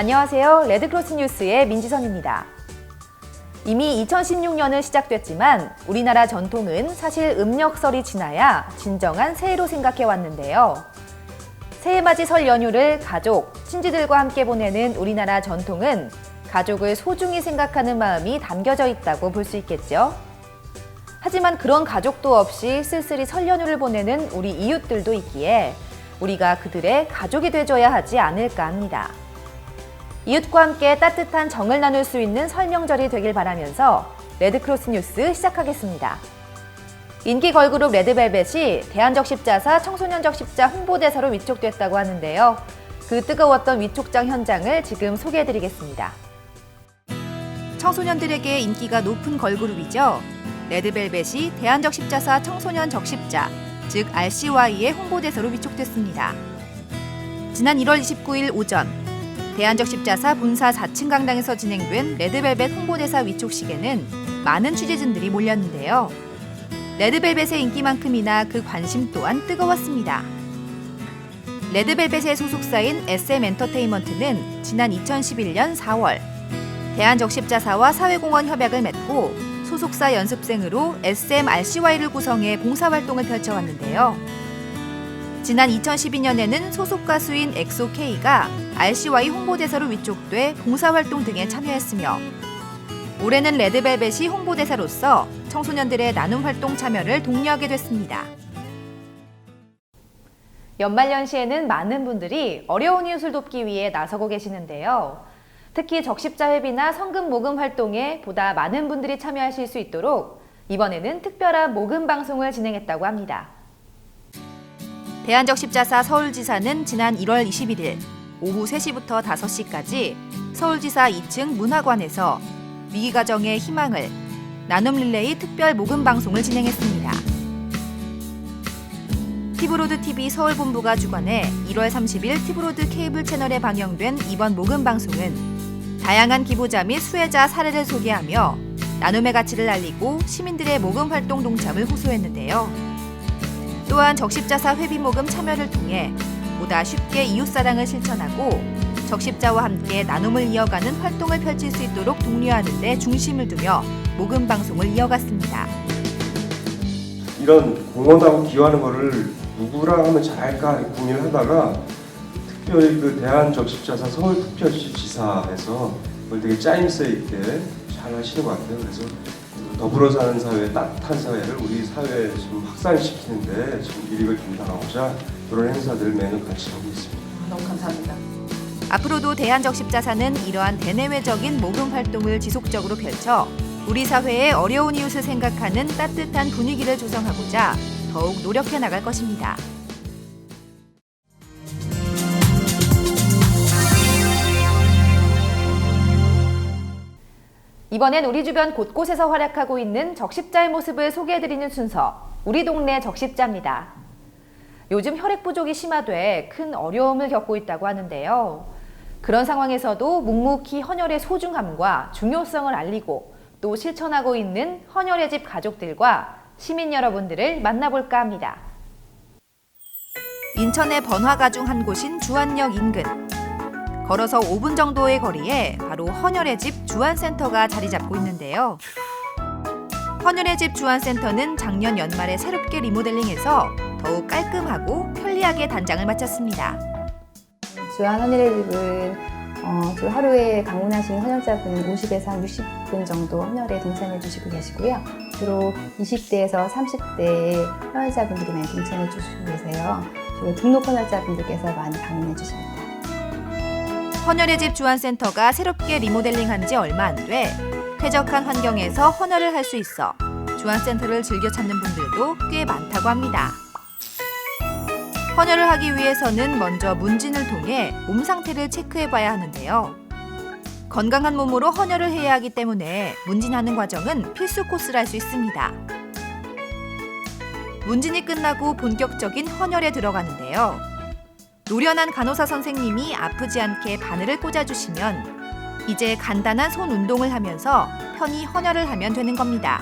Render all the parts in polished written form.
안녕하세요. 레드크로스 뉴스의 민지선입니다. 이미 2016년은 시작됐지만 우리나라 전통은 사실 음력설이 지나야 진정한 새해로 생각해 왔는데요. 새해맞이 설 연휴를 가족, 친지들과 함께 보내는 우리나라 전통은 가족을 소중히 생각하는 마음이 담겨져 있다고 볼 수 있겠죠. 하지만 그런 가족도 없이 쓸쓸히 설 연휴를 보내는 우리 이웃들도 있기에 우리가 그들의 가족이 돼줘야 하지 않을까 합니다. 이웃과 함께 따뜻한 정을 나눌 수 있는 설 명절이 되길 바라면서 레드크로스 뉴스 시작하겠습니다. 인기 걸그룹 레드벨벳이 대한적십자사 청소년적십자 홍보대사로 위촉됐다고 하는데요. 그 뜨거웠던 위촉장 현장을 지금 소개해드리겠습니다. 청소년들에게 인기가 높은 걸그룹이죠. 레드벨벳이 대한적십자사 청소년적십자, 즉 RCY의 홍보대사로 위촉됐습니다. 지난 1월 29일 오전 대한적십자사 본사 4층 강당에서 진행된 레드벨벳 홍보대사 위촉식에는 많은 취재진들이 몰렸는데요. 레드벨벳의 인기만큼이나 그 관심 또한 뜨거웠습니다. 레드벨벳의 소속사인 SM엔터테인먼트는 지난 2011년 4월 대한적십자사와 사회공헌 협약을 맺고 소속사 연습생으로 SMRCY를 구성해 봉사활동을 펼쳐왔는데요. 지난 2012년에는 소속 가수인 엑소K가 RCY 홍보대사로 위촉돼 봉사활동 등에 참여했으며 올해는 레드벨벳이 홍보대사로서 청소년들의 나눔 활동 참여를 독려하게 됐습니다. 연말연시에는 많은 분들이 어려운 이웃을 돕기 위해 나서고 계시는데요. 특히 적십자 회비나 성금 모금 활동에 보다 많은 분들이 참여하실 수 있도록 이번에는 특별한 모금 방송을 진행했다고 합니다. 대한적십자사 서울지사는 지난 1월 21일 오후 3시부터 5시까지 서울지사 2층 문화관에서 위기가정의 희망을 나눔 릴레이 특별 모금 방송을 진행했습니다. 티브로드 TV 서울본부가 주관해 1월 30일 티브로드 케이블 채널에 방영된 이번 모금 방송은 다양한 기부자 및 수혜자 사례를 소개하며 나눔의 가치를 알리고 시민들의 모금 활동 동참을 호소했는데요. 또한 적십자사 회비 모금 참여를 통해 보다 쉽게 이웃사랑을 실천하고 적십자와 함께 나눔을 이어가는 활동을 펼칠 수 있도록 독려하는 데 중심을 두며 모금 방송을 이어갔습니다. 이런 공헌하고 기여하는 거를 누구랑 하면 잘할까 고민을 하다가 특별히 그 대한적십자사 서울특별시지사에서 그걸 되게 짜임새 있게 잘 하시는 것 같아요. 그래서 더불어 사는 사회, 따뜻한 사회를 우리 사회에 좀 확산시키는데 지금 일익을 감당하고자 이런 행사들을 매년 같이 하고 있습니다. 너무 감사합니다. 앞으로도 대한적십자사는 이러한 대내외적인 모금 활동을 지속적으로 펼쳐 우리 사회의 어려운 이웃을 생각하는 따뜻한 분위기를 조성하고자 더욱 노력해 나갈 것입니다. 이번엔 우리 주변 곳곳에서 활약하고 있는 적십자의 모습을 소개해드리는 순서, 우리 동네 적십자입니다. 요즘 혈액 부족이 심화돼 큰 어려움을 겪고 있다고 하는데요. 그런 상황에서도 묵묵히 헌혈의 소중함과 중요성을 알리고 또 실천하고 있는 헌혈의 집 가족들과 시민 여러분들을 만나볼까 합니다. 인천의 번화가 중 한 곳인 주안역 인근. 걸어서 5분 정도의 거리에 바로 헌혈의 집 주안센터가 자리 잡고 있는데요. 헌혈의 집 주안센터는 작년 연말에 새롭게 리모델링해서 더욱 깔끔하고 편리하게 단장을 마쳤습니다. 주안 헌혈의 집은 주 하루에 방문하신 헌혈자분 50에서 한 60분 정도 헌혈에 동참해 주시고 계시고요. 주로 20대에서 30대의 헌혈자분들이 많이 동참해 주시고 계세요. 주로 등록 헌혈자분들께서 많이 방문해 주십니다. 헌혈의 집 주안센터가 새롭게 리모델링한 지 얼마 안 돼 쾌적한 환경에서 헌혈을 할 수 있어 주안센터를 즐겨 찾는 분들도 꽤 많다고 합니다. 헌혈을 하기 위해서는 먼저 문진을 통해 몸 상태를 체크해봐야 하는데요. 건강한 몸으로 헌혈을 해야 하기 때문에 문진하는 과정은 필수 코스라 할 수 있습니다. 문진이 끝나고 본격적인 헌혈에 들어가는데요. 노련한 간호사 선생님이 아프지 않게 바늘을 꽂아주시면 이제 간단한 손 운동을 하면서 편히 헌혈을 하면 되는 겁니다.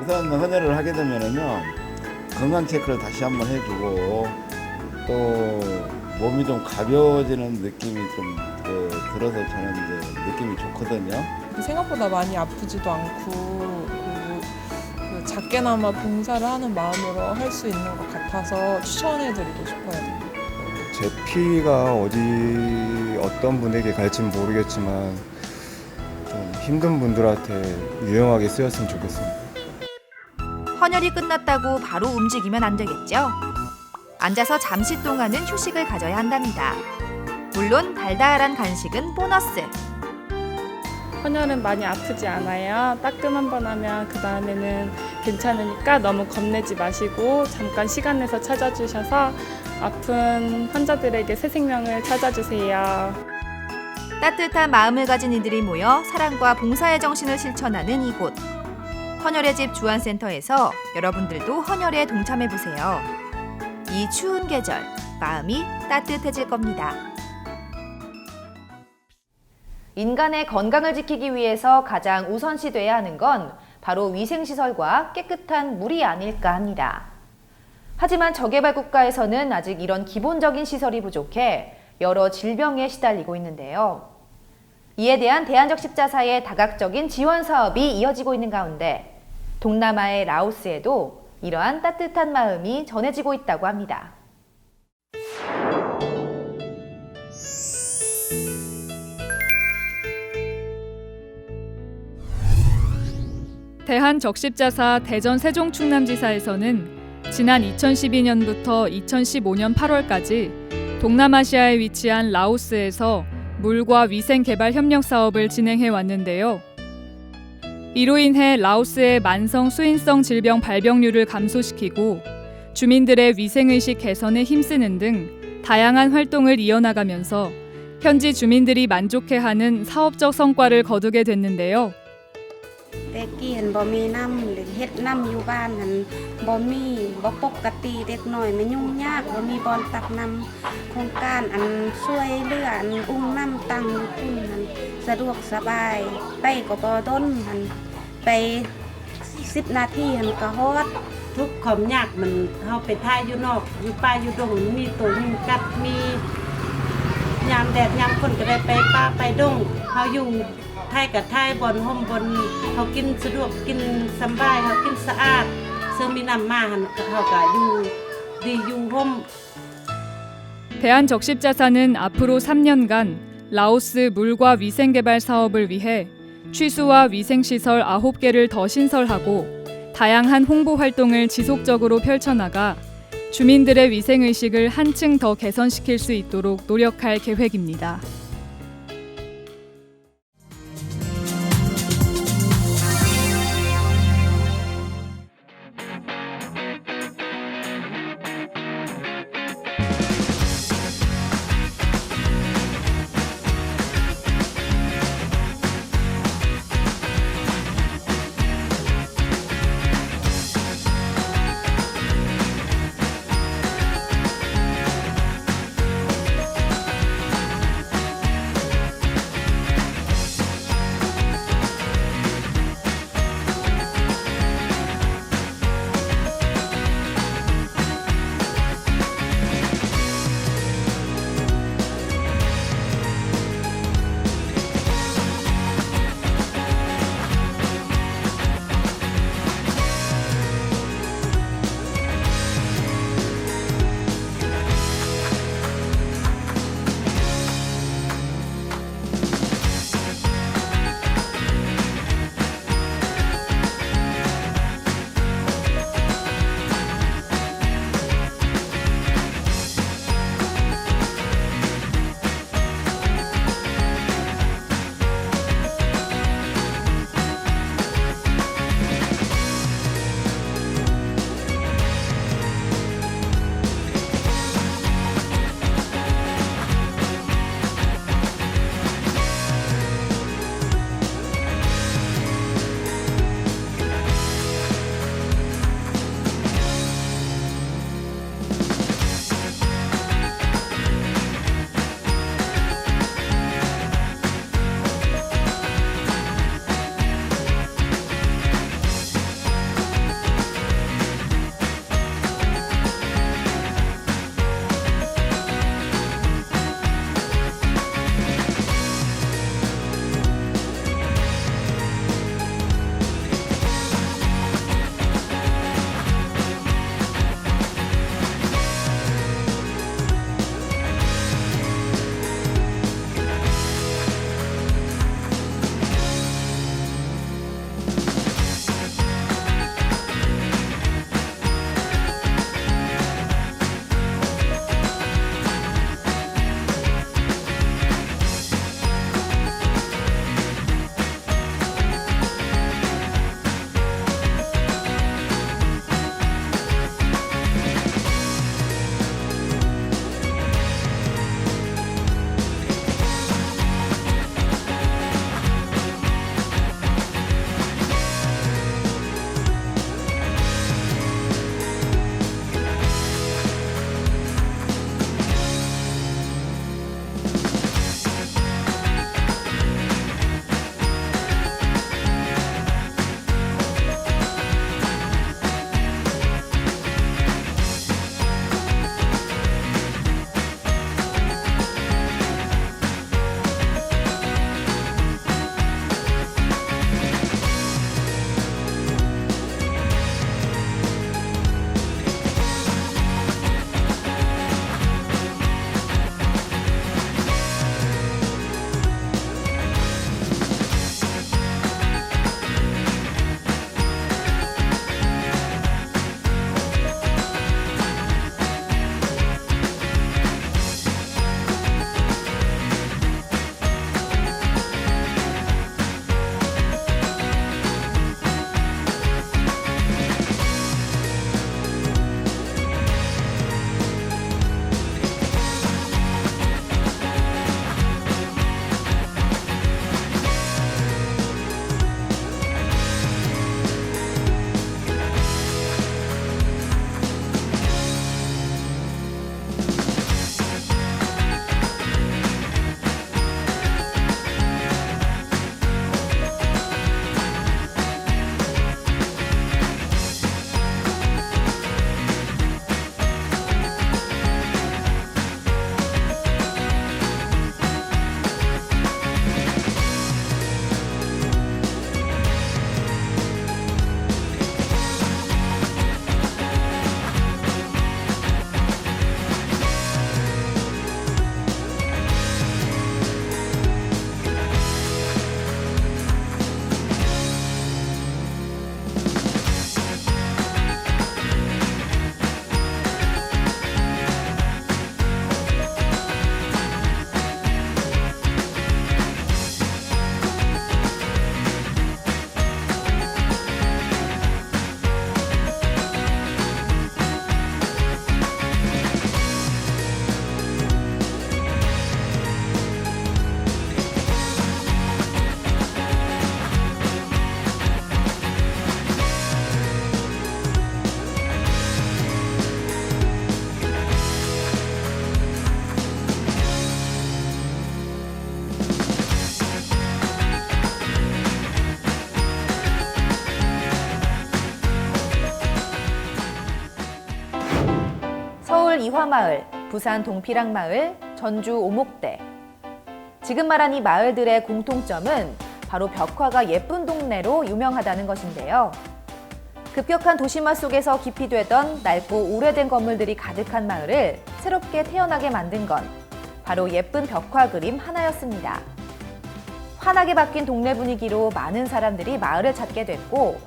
우선 헌혈을 하게 되면은요 건강 체크를 다시 한번 해주고 또 몸이 좀 가벼워지는 느낌이 좀 들어서 저는 이제 느낌이 좋거든요. 생각보다 많이 아프지도 않고 그리고 그 작게나마 봉사를 하는 마음으로 할 수 있는 것 같아서 추천해드리고 싶어요. 제 피가 어떤 분에게 갈지는 모르겠지만 좀 힘든 분들한테 유용하게 쓰였으면 좋겠습니다. 헌혈이 끝났다고 바로 움직이면 안 되겠죠? 앉아서 잠시 동안은 휴식을 가져야 한답니다. 물론 달달한 간식은 보너스. 헌혈은 많이 아프지 않아요. 따끔 한 번 하면 그 다음에는 괜찮으니까 너무 겁내지 마시고 잠깐 시간 내서 찾아주셔서 아픈 환자들에게 새 생명을 찾아주세요. 따뜻한 마음을 가진 이들이 모여 사랑과 봉사의 정신을 실천하는 이곳. 헌혈의 집 주안센터에서 여러분들도 헌혈에 동참해보세요. 이 추운 계절, 마음이 따뜻해질 겁니다. 인간의 건강을 지키기 위해서 가장 우선시돼야 하는 건 바로 위생시설과 깨끗한 물이 아닐까 합니다. 하지만 저개발 국가에서는 아직 이런 기본적인 시설이 부족해 여러 질병에 시달리고 있는데요. 이에 대한 대한적십자사의 다각적인 지원 사업이 이어지고 있는 가운데 동남아의 라오스에도 이러한 따뜻한 마음이 전해지고 있다고 합니다. 대한적십자사 대전 세종충남지사에서는 지난 2012년부터 2015년 8월까지 동남아시아에 위치한 라오스에서 물과 위생 개발 협력 사업을 진행해 왔는데요. 이로 인해 라오스의 만성 수인성 질병 발병률을 감소시키고 주민들의 위생의식 개선에 힘쓰는 등 다양한 활동을 이어나가면서 현지 주민들이 만족해하는 사업적 성과를 거두게 됐는데요. แต่กี้หันบ่มีน้ำหรือเฮ็ดน้ำอยู่บ้านหันบ่ปกติเด็กน้อยมันยุ่งยากบ่มีบอนตักน้ำโครงการอันช่วยเหลืออันอุ้มน้ำตั้งอยู่พุ่นหันสะดวกสบายไปก็บ่ดนหันไป10 นาทีหันก็ฮอด ทุกข์ความยากมันเฮาไปท่าอยู่นอกอยู่ป่าอยู่ดงมีตัวยุงกัดมียามแดดยามฝนก็ได้ไปป่าไปดงเฮาอยู่ไทยกับไทยบนห่มบนเฮากินสะดวกกินสำบายเฮากินสะอาดซึ่งมีน้ำมาหันเฮาก็อยู่ดีอยู่ห่ม 대한적십자사는 앞으로 3년간 라오스 물과 위생개발 사업을 위해 취수와 위생시설 9개를 더 신설하고 다양한 홍보 활동을 지속적으로 펼쳐나가 주민들의 위생의식을 한층 더 개선시킬 수 있도록 노력할 계획입니다. 이화마을, 부산 동피랑마을, 전주 오목대. 지금 말한 이 마을들의 공통점은 바로 벽화가 예쁜 동네로 유명하다는 것인데요. 급격한 도심화 속에서 기피되던 낡고 오래된 건물들이 가득한 마을을 새롭게 태어나게 만든 건 바로 예쁜 벽화 그림 하나였습니다. 환하게 바뀐 동네 분위기로 많은 사람들이 마을을 찾게 됐고,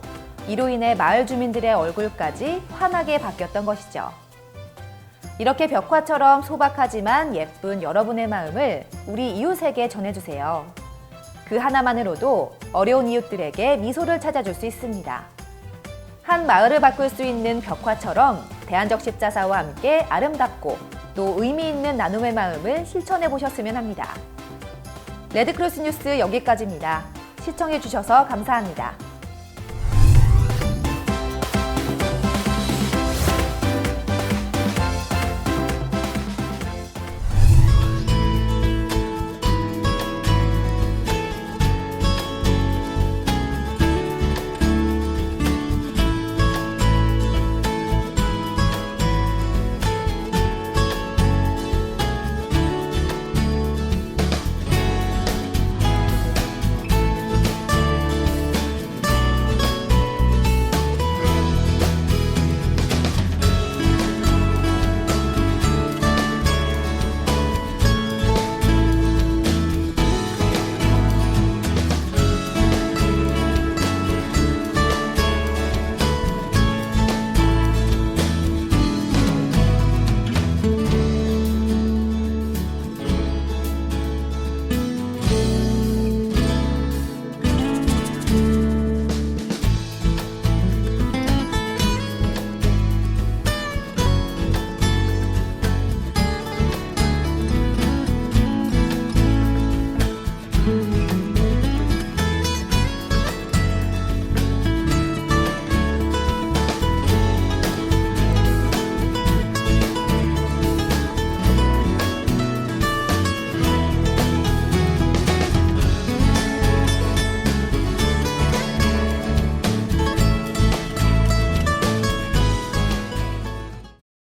이로 인해 마을 주민들의 얼굴까지 환하게 바뀌었던 것이죠. 이렇게 벽화처럼 소박하지만 예쁜 여러분의 마음을 우리 이웃에게 전해주세요. 그 하나만으로도 어려운 이웃들에게 미소를 찾아줄 수 있습니다. 한 마을을 바꿀 수 있는 벽화처럼 대한적십자사와 함께 아름답고 또 의미 있는 나눔의 마음을 실천해 보셨으면 합니다. 레드크로스 뉴스 여기까지입니다. 시청해 주셔서 감사합니다.